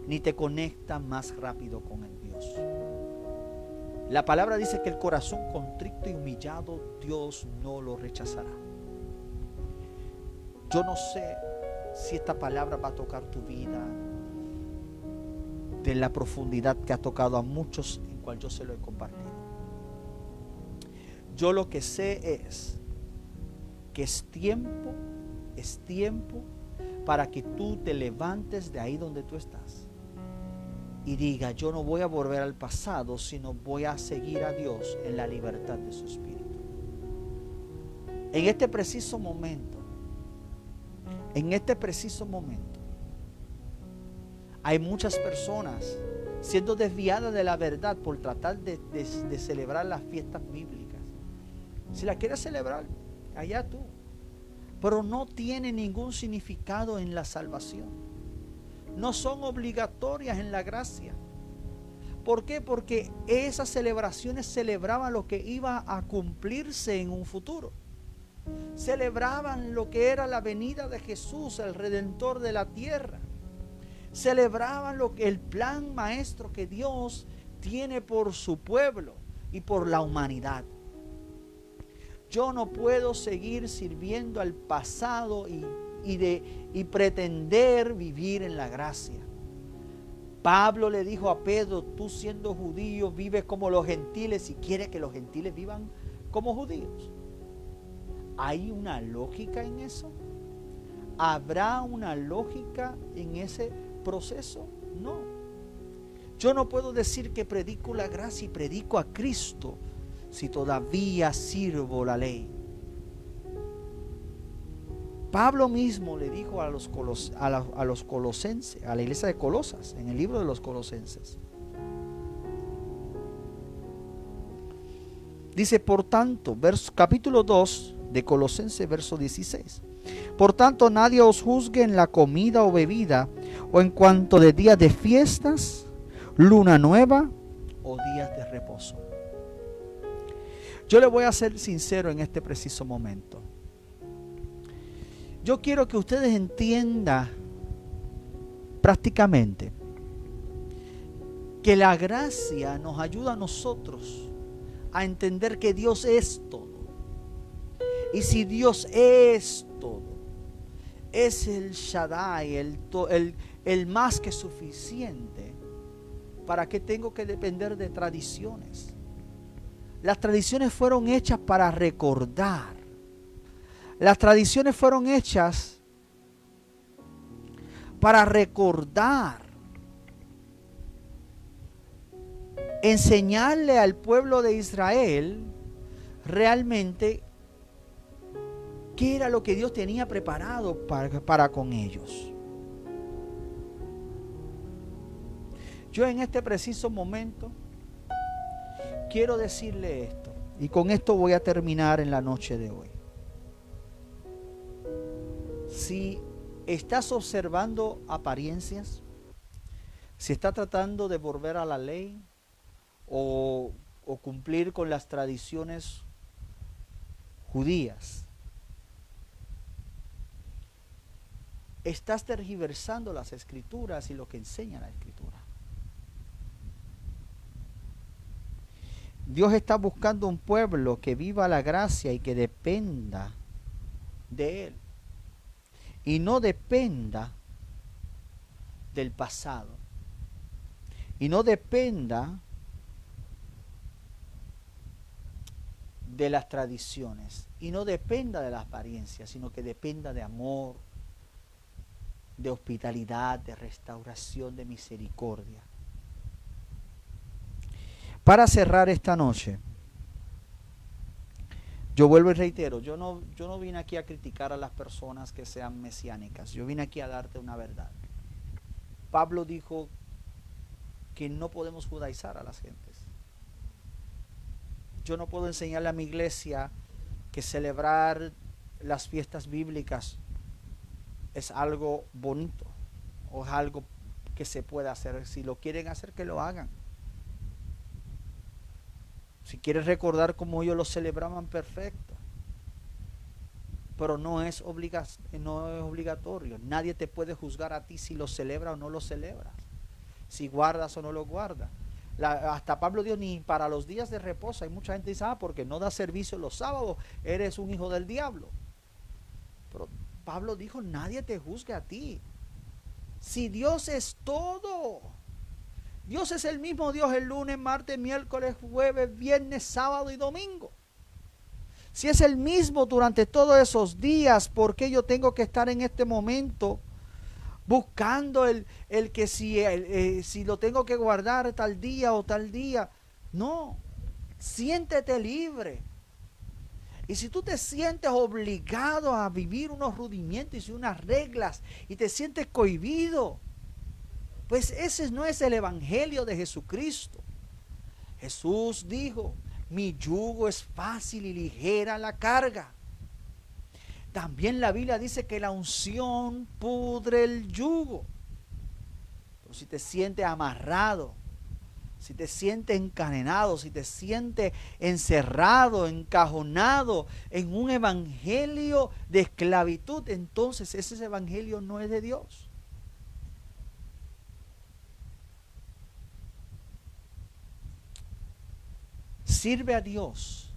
ni te conecta más rápido con el Dios. La palabra dice que el corazón contrito y humillado Dios no lo rechazará. Yo no sé si esta palabra va a tocar tu vida de la profundidad que ha tocado a muchos en cual yo se lo he compartido. Yo lo que sé es que es tiempo para que tú te levantes de ahí donde tú estás y diga, yo no voy a volver al pasado, sino voy a seguir a Dios en la libertad de su espíritu. En este preciso momento, En este preciso momento hay muchas personas siendo desviadas de la verdad por tratar de celebrar las fiestas bíblicas. Si las quieres celebrar, allá tú, pero no tiene ningún significado en la salvación. No son obligatorias en la gracia. ¿Por qué? Porque esas celebraciones celebraban lo que iba a cumplirse en un futuro. Celebraban lo que era la venida de Jesús, el Redentor de la tierra. Celebraban el plan maestro que Dios tiene por su pueblo y por la humanidad. Yo no puedo seguir sirviendo al pasado y pretender vivir en la gracia. Pablo le dijo a Pedro: tú siendo judío vives como los gentiles y quieres que los gentiles vivan como judíos. ¿Hay una lógica en eso? ¿Habrá una lógica en ese proceso? No. Yo no puedo decir que predico la gracia y predico a Cristo si todavía sirvo la ley. Pablo mismo le dijo a los colosenses, a la iglesia de Colosas, en el libro de los Colosenses. Dice, por tanto, capítulo 2 de Colosenses, verso 16. Por tanto, nadie os juzgue en la comida o bebida, o en cuanto de días de fiestas, luna nueva o días de reposo. Yo le voy a ser sincero en este preciso momento. Yo quiero que ustedes entiendan prácticamente que la gracia nos ayuda a nosotros a entender que Dios es todo. Y si Dios es todo, es el Shaddai, el más que suficiente, ¿para qué tengo que depender de tradiciones? Las tradiciones fueron hechas para recordar. Las tradiciones fueron hechas para recordar, enseñarle al pueblo de Israel realmente qué era lo que Dios tenía preparado para con ellos. Yo en este preciso momento quiero decirle esto, y con esto voy a terminar en la noche de hoy. Si estás observando apariencias, si estás tratando de volver a la ley o cumplir con las tradiciones judías, estás tergiversando las escrituras y lo que enseña la escritura. Dios está buscando un pueblo que viva la gracia y que dependa de Él. Y no dependa del pasado. Y no dependa de las tradiciones. Y no dependa de las apariencias, sino que dependa de amor, de hospitalidad, de restauración, de misericordia. Para cerrar esta noche, yo vuelvo y reitero, yo no vine aquí a criticar a las personas que sean mesiánicas, yo vine aquí a darte una verdad. Pablo dijo que no podemos judaizar a las gentes. Yo no puedo enseñarle a mi iglesia que celebrar las fiestas bíblicas es algo bonito o es algo que se puede hacer. Si lo quieren hacer, que lo hagan. Si quieres recordar cómo ellos lo celebraban, perfecto. Pero no es obligatorio. Nadie te puede juzgar a ti si lo celebras o no lo celebras. Si guardas o no lo guardas. Hasta Pablo dijo, ni para los días de reposo. Hay mucha gente que dice, porque no das servicio los sábados, eres un hijo del diablo. Pero Pablo dijo, nadie te juzgue a ti. Si Dios es todo. Dios es el mismo Dios el lunes, martes, miércoles, jueves, viernes, sábado y domingo. Si es el mismo durante todos esos días, ¿por qué yo tengo que estar en este momento buscando el que si lo tengo que guardar tal día o tal día? No, siéntete libre. Y si tú te sientes obligado a vivir unos rudimentos y unas reglas y te sientes cohibido, pues ese no es el evangelio de Jesucristo. Jesús dijo, mi yugo es fácil y ligera la carga. También la Biblia dice que la unción pudre el yugo. Pero si te sientes amarrado, si te sientes encadenado, si te sientes encerrado, encajonado en un evangelio de esclavitud, entonces ese evangelio no es de Dios. Sirve a Dios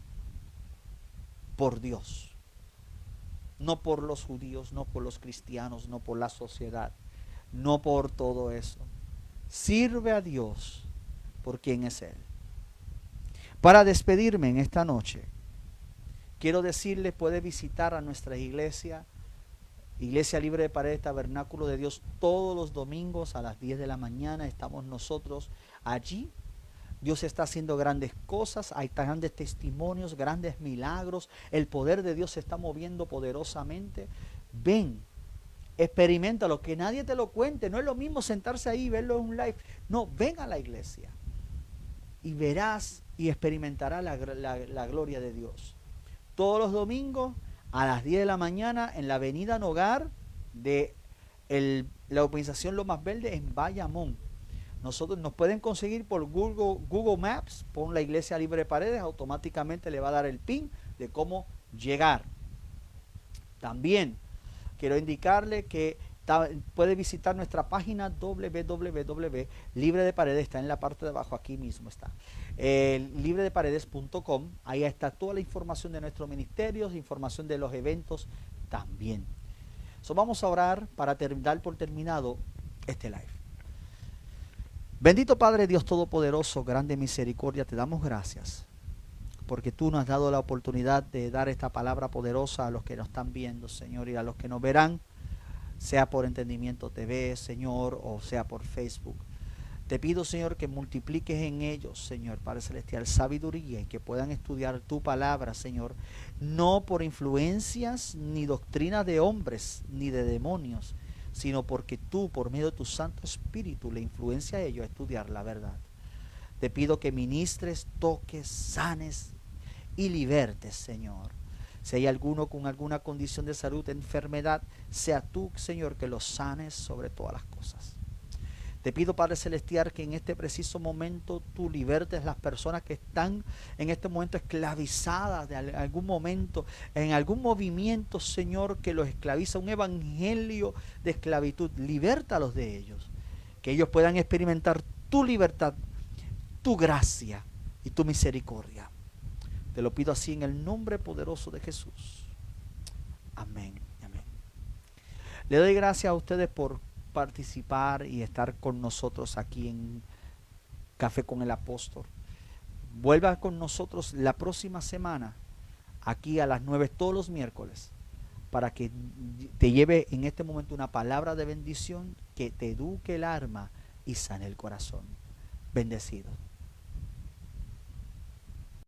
por Dios, no por los judíos, no por los cristianos, no por la sociedad, no por todo eso. Sirve a Dios por quien es Él. Para despedirme en esta noche, quiero decirle, puede visitar a nuestra iglesia, Iglesia Libre de Paredes, Tabernáculo de Dios, todos los domingos a las 10 de la mañana. Estamos nosotros allí. Dios está haciendo grandes cosas, hay grandes testimonios, grandes milagros. El poder de Dios se está moviendo poderosamente. Ven, experiméntalo, que nadie te lo cuente. No es lo mismo sentarse ahí y verlo en un live. No, ven a la iglesia y verás y experimentarás la gloria de Dios. Todos los domingos a las 10 de la mañana en la avenida Nogar de la urbanización Lomas Verdes en Bayamón. Nosotros nos pueden conseguir por Google Maps, pon la Iglesia Libre de Paredes, automáticamente le va a dar el pin de cómo llegar. También quiero indicarle que puede visitar nuestra página www.libredeparedes, está en la parte de abajo, aquí mismo está, libredeparedes.com, ahí está toda la información de nuestros ministerios, información de los eventos también. Vamos a orar para dar por terminado este live. Bendito Padre Dios Todopoderoso, grande misericordia, te damos gracias porque tú nos has dado la oportunidad de dar esta palabra poderosa a los que nos están viendo, Señor, y a los que nos verán, sea por Entendimiento TV, Señor, o sea por Facebook. Te pido, Señor, que multipliques en ellos, Señor, Padre Celestial, sabiduría y que puedan estudiar tu palabra, Señor, no por influencias ni doctrinas de hombres ni de demonios, sino porque tú, por medio de tu Santo Espíritu, le influencia a ellos a estudiar la verdad. Te pido que ministres, toques, sanes y libertes, Señor. Si hay alguno con alguna condición de salud, enfermedad, sea tú, Señor, que los sanes sobre todas las cosas. Te pido, Padre Celestial, que en este preciso momento tú libertes las personas que están en este momento esclavizadas de algún momento, en algún movimiento, Señor, que los esclaviza, un evangelio de esclavitud. Libértalos de ellos, que ellos puedan experimentar tu libertad, tu gracia y tu misericordia. Te lo pido así en el nombre poderoso de Jesús. Amén. Amén. Le doy gracias a ustedes por participar y estar con nosotros aquí en Café con el Apóstol. Vuelva con nosotros la próxima semana, aquí a las 9 todos los miércoles, para que te lleve en este momento una palabra de bendición que te eduque el alma y sane el corazón. Bendecido.